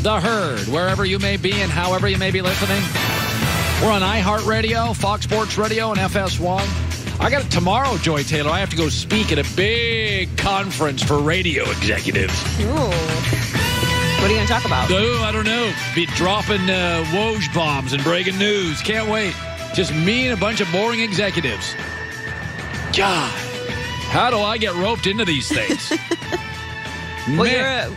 The Herd, wherever you may be and however you may be listening. We're on iHeartRadio, Fox Sports Radio, and FS1. I got it tomorrow, Joy Taylor. I have to go speak at a big conference for radio executives. Ooh. What are you going to talk about? Oh, I don't know. Be dropping Woj bombs and breaking news. Can't wait. Just me and a bunch of boring executives. God, how do I get roped into these things? Well,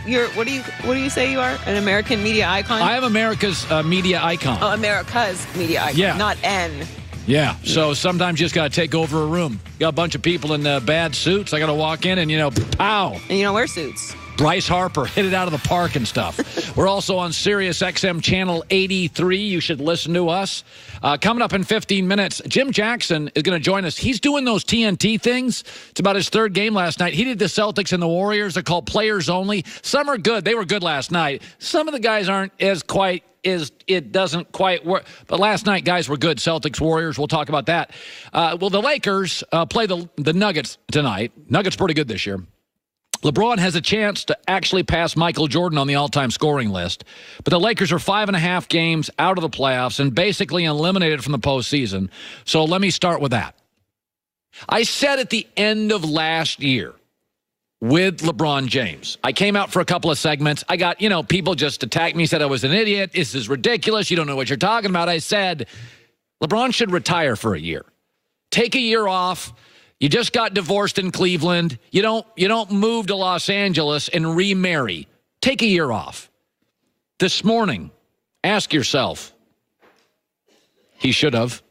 you're what do you say you are? An American media icon? I am America's media icon. Oh, America's media icon, yeah. Not N. Yeah, so sometimes you just got to take over a room. Got a bunch of people in bad suits. I got to walk in and, pow. And you don't wear suits. Bryce Harper hit it out of the park and stuff. We're also on Sirius XM Channel 83. You should listen to us. Coming up in 15 minutes, Jim Jackson is going to join us. He's doing those TNT things. It's about his third game last night. He did the Celtics and the Warriors. They're called players only. Some are good. They were good last night. Some of the guys aren't as quite as it doesn't quite work. But last night, guys were good. Celtics, Warriors, we'll talk about that. Well, the Lakers play the Nuggets tonight. Nuggets pretty good this year. LeBron has a chance to actually pass Michael Jordan on the all-time scoring list. But the Lakers are 5.5 games out of the playoffs and basically eliminated from the postseason. So let me start with that. I said at the end of last year with LeBron James, I came out for a couple of segments. I got, people just attacked me, said I was an idiot. This is ridiculous. You don't know what you're talking about. I said, LeBron should retire for a year. Take a year off. You just got divorced in Cleveland. You don't move to Los Angeles and remarry. Take a year off. This morning, ask yourself, he should have.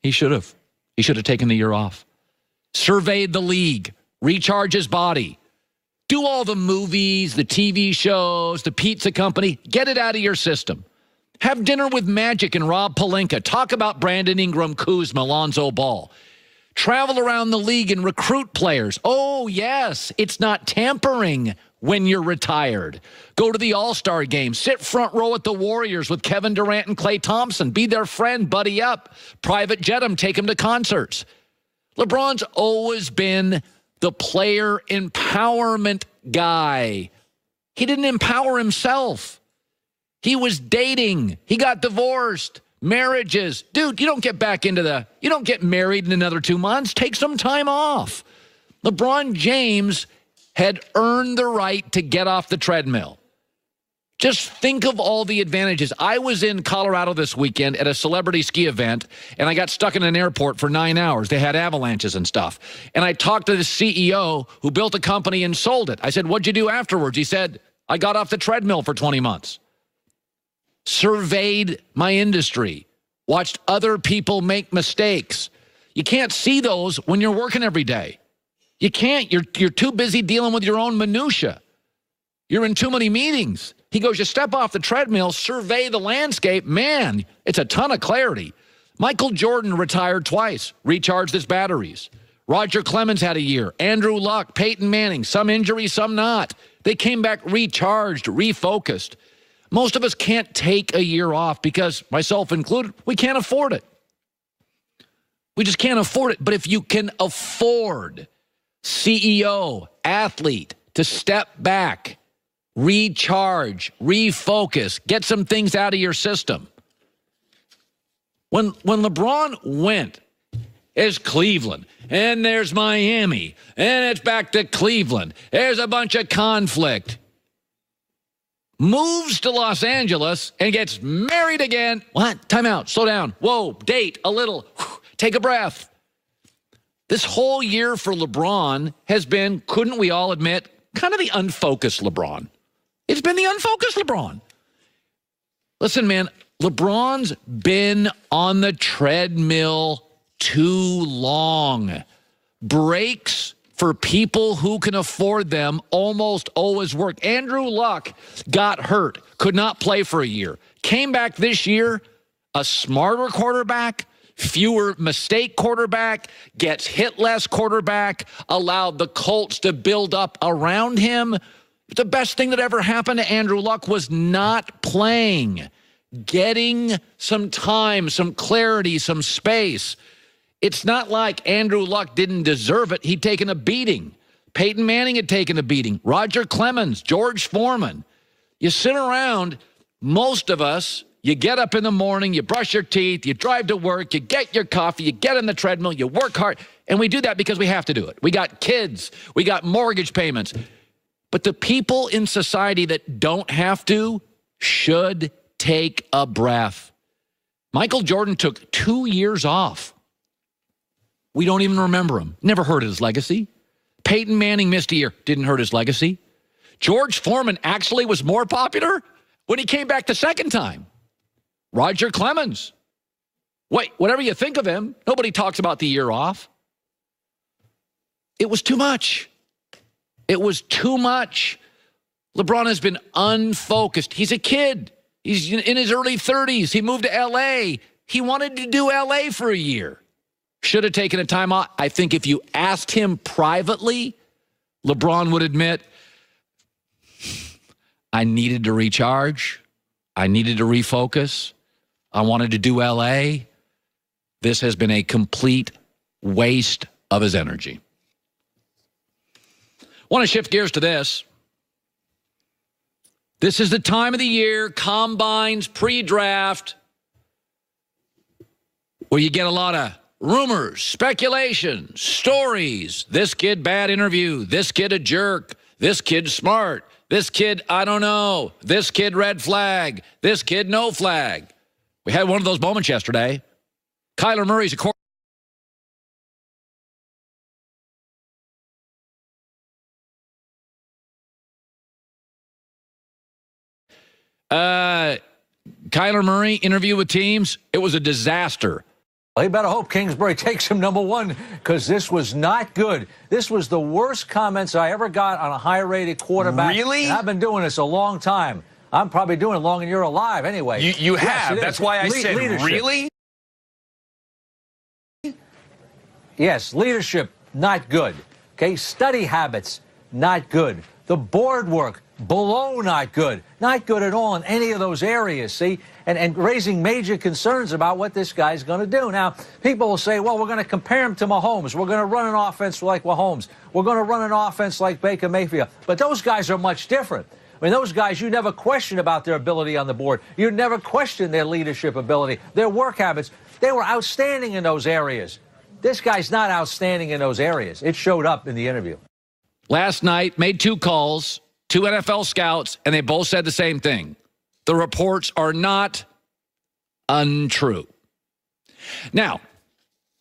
He should have. He should have taken the year off. Surveyed the league. Recharge his body. Do all the movies, the TV shows, the pizza company. Get it out of your system. Have dinner with Magic and Rob Pelinka. Talk about Brandon Ingram, Kuzma, Lonzo Ball. Travel around the league and recruit players. Oh, yes, it's not tampering when you're retired. Go to the All-Star game. Sit front row at the Warriors with Kevin Durant and Klay Thompson. Be their friend, buddy up. Private jet them, take them to concerts. LeBron's always been the player empowerment guy. He didn't empower himself. He was dating. He got divorced. Marriages. Dude, you don't get married in another 2 months. Take some time off. LeBron James had earned the right to get off the treadmill. Just think of all the advantages. I was in Colorado this weekend at a celebrity ski event, and I got stuck in an airport for 9 hours. They had avalanches and stuff. And I talked to the CEO who built a company and sold it. I said, what'd you do afterwards? He said, I got off the treadmill for 20 months. Surveyed my industry, watched other people make mistakes. You can't see those when you're working every day. You can't. You're too busy dealing with your own minutia. You're in too many meetings. He goes, you step off the treadmill, survey the landscape. Man, it's a ton of clarity. Michael Jordan retired twice, recharged his batteries. Roger Clemens had a year. Andrew Luck, Peyton Manning, some injuries, some not. They came back recharged, refocused. Most of us can't take a year off because, myself included, we can't afford it. We just can't afford it. But if you can afford, CEO, athlete, to step back, recharge, refocus, get some things out of your system. When LeBron went, there's Cleveland, and there's Miami, and it's back to Cleveland. There's a bunch of conflict. Moves to Los Angeles and gets married again. What? Time out. Slow down. Whoa. Date a little. Take a breath. This whole year for LeBron has been, couldn't we all admit, kind of the unfocused LeBron. It's been the unfocused LeBron. Listen, man, LeBron's been on the treadmill too long. Breaks for people who can afford them almost always work. Andrew Luck got hurt, could not play for a year. Came back this year, a smarter quarterback, fewer mistake quarterback, gets hit less quarterback, allowed the Colts to build up around him. The best thing that ever happened to Andrew Luck was not playing, getting some time, some clarity, some space. It's not like Andrew Luck didn't deserve it. He'd taken a beating. Peyton Manning had taken a beating. Roger Clemens, George Foreman. You sit around, most of us, you get up in the morning, you brush your teeth, you drive to work, you get your coffee, you get on the treadmill, you work hard. And we do that because we have to do it. We got kids, we got mortgage payments. But the people in society that don't have to should take a breath. Michael Jordan took 2 years off. We don't even remember him. Never heard of his legacy. Peyton Manning missed a year. Didn't hurt his legacy. George Foreman actually was more popular when he came back the second time. Roger Clemens. Wait, whatever you think of him, nobody talks about the year off. It was too much. It was too much. LeBron has been unfocused. He's a kid. He's in his early 30s. He moved to L.A. He wanted to do L.A. for a year. Should have taken a time off. I think if you asked him privately, LeBron would admit, I needed to recharge. I needed to refocus. I wanted to do L.A. This has been a complete waste of his energy. Want to shift gears to this. This is the time of the year, combines, pre-draft, where you get a lot of rumors, speculation, stories. This kid, bad interview. This kid, a jerk. This kid, smart. This kid, I don't know. This kid, red flag. This kid, no flag. We had one of those moments yesterday. Kyler Murray's a quarterback. Kyler Murray interview with teams. It was a disaster. Well, you better hope Kingsbury takes him number one, because this was not good. This was the worst comments I ever got on a high-rated quarterback. Really? And I've been doing this a long time. I'm probably doing it longer than you're alive anyway. You have. Yes, that's why I said, leadership. Really? Yes, leadership, not good. Okay, study habits, not good. The board work, below not good. Not good at all in any of those areas, see? And raising major concerns about what this guy's going to do. Now, people will say, well, we're going to compare him to Mahomes. We're going to run an offense like Mahomes. We're going to run an offense like Baker Mayfield. But those guys are much different. I mean, those guys, you never question about their ability on the board. You never question their leadership ability, their work habits. They were outstanding in those areas. This guy's not outstanding in those areas. It showed up in the interview. Last night, made 2 calls, 2 NFL scouts, and they both said the same thing. The reports are not untrue. Now,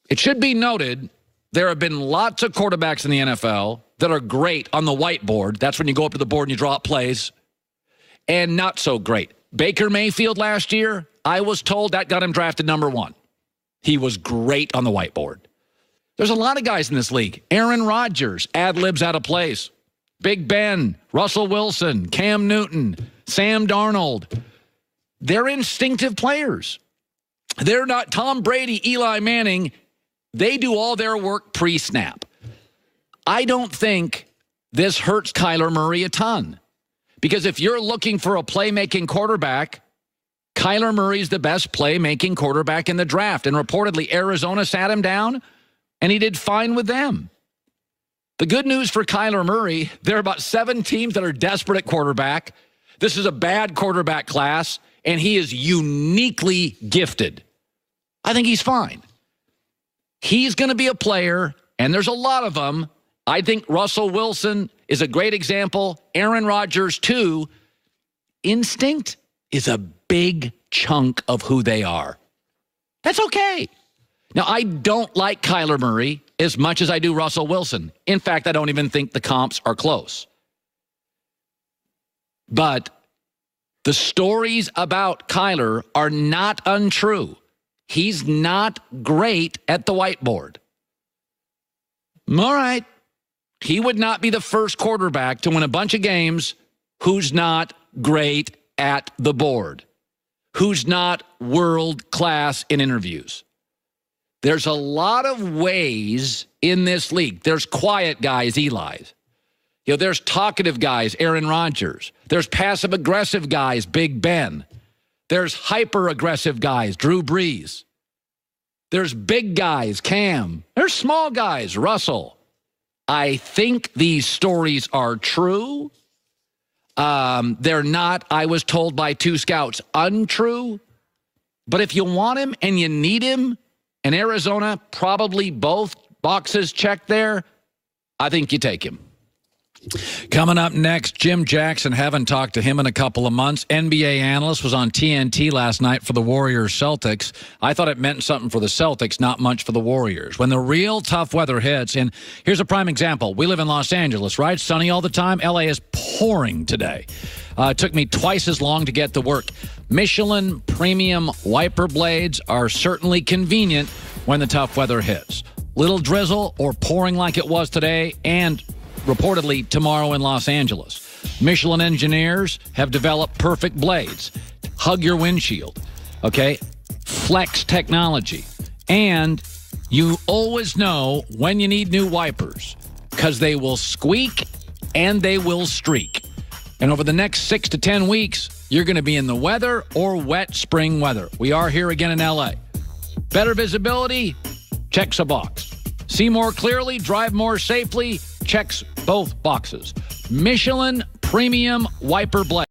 it should be noted, there have been lots of quarterbacks in the NFL that are great on the whiteboard. That's when you go up to the board and you draw up plays. And not so great. Baker Mayfield last year, I was told that got him drafted number 1. He was great on the whiteboard. There's a lot of guys in this league. Aaron Rodgers, ad-libs out of place. Big Ben, Russell Wilson, Cam Newton, Sam Darnold. They're instinctive players. They're not Tom Brady, Eli Manning. They do all their work pre-snap. I don't think this hurts Kyler Murray a ton. Because if you're looking for a playmaking quarterback, Kyler Murray's the best playmaking quarterback in the draft. And reportedly, Arizona sat him down, and he did fine with them. The good news for Kyler Murray, there are about 7 teams that are desperate at quarterback. This is a bad quarterback class, and he is uniquely gifted. I think he's fine. He's going to be a player, and there's a lot of them. I think Russell Wilson is a great example. Aaron Rodgers, too. Instinct is a big chunk of who they are. That's okay. Now, I don't like Kyler Murray as much as I do Russell Wilson. In fact, I don't even think the comps are close. But the stories about Kyler are not untrue. He's not great at the whiteboard. All right. He would not be the first quarterback to win a bunch of games who's not great at the board, who's not world class in interviews. There's a lot of ways in this league. There's quiet guys, Eli's. There's talkative guys, Aaron Rodgers. There's passive-aggressive guys, Big Ben. There's hyper-aggressive guys, Drew Brees. There's big guys, Cam. There's small guys, Russell. I think these stories are true. They're not, I was told by 2 scouts, untrue. But if you want him and you need him, and Arizona, probably both boxes checked there, I think you take him. Coming up next, Jim Jackson. Haven't talked to him in a couple of months. NBA analyst, was on TNT last night for the Warriors Celtics. I thought it meant something for the Celtics, not much for the Warriors. When the real tough weather hits, and here's a prime example. We live in Los Angeles, right? Sunny all the time. LA is pouring today. It took me twice as long to get to work. Michelin premium wiper blades are certainly convenient when the tough weather hits. Little drizzle or pouring like it was today, and reportedly tomorrow in Los Angeles. Michelin engineers have developed perfect blades. Hug your windshield, okay? Flex technology. And you always know when you need new wipers, because they will squeak and they will streak. And over the next 6 to 10 weeks, you're going to be in the weather or wet spring weather. We are here again in LA. Better visibility? Checks a box. See more clearly, drive more safely, checks both boxes. Michelin Premium Wiper Blade.